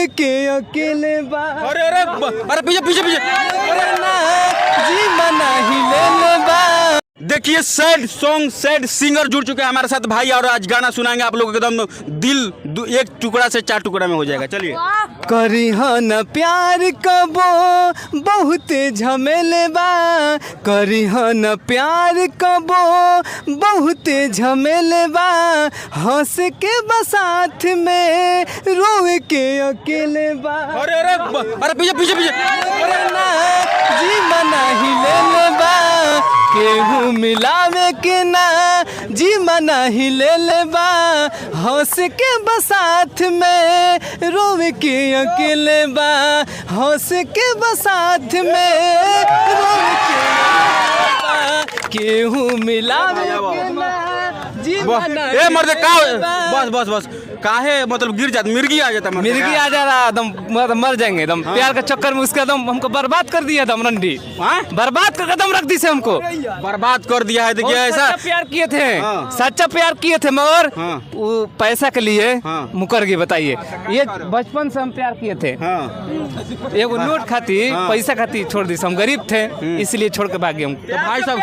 रोवे के अकेले बा। अरे अरे अरे पीछे पीछे पीछे। जी मना ही ले ले बा। देखिए सैड सॉन्ग सैड सिंगर जुड़ चुके हैं हमारे साथ भाई, और आज गाना सुनाएंगे आप लोगों को एकदम दिल एक टुकड़ा से 4 टुकड़ा में हो जाएगा। चलिए। करी न प्यार कबो बहुत झमेले बा। करी न प्यार कबो बहुत झमेले बा। हंस के बसाथ में रोवे के अकेले बा। अरे अरे अरे पीछे पीछे पीछे। अरे ना जी मना ही ले ले बा। केहू मिलावे के ना जी मना ही ले ले बा। हंस के बसाथ में रोवे के अकेले बा। हंस के बसाथ में रोवे के अकेले बा। केहू मिलावे के ना जी मना ए मर्दे का ही ले बा। बस बस बस काहे मतलब गिर जाता, मिर्गी आ जाता, मिर्गी आ जा रहा एकदम मर जाएंगे एकदम। प्यार के चक्कर में उसका एकदम हमको बर्बाद कर दिया एकदम रंडी। बर्बाद कर एकदम रख दी से हमको बर्बाद कर दिया है। देखिए ऐसा प्यार किए थे, सच्चा प्यार किए थे, मगर वो पैसा के लिए मुकर गए। बताइए, ये बचपन से हम प्यार किए थे। एगो नोट खातिर पैसा खातिर छोड़ दी। हम गरीब थे इसलिए छोड़ के भाग गए हम। भाई साहब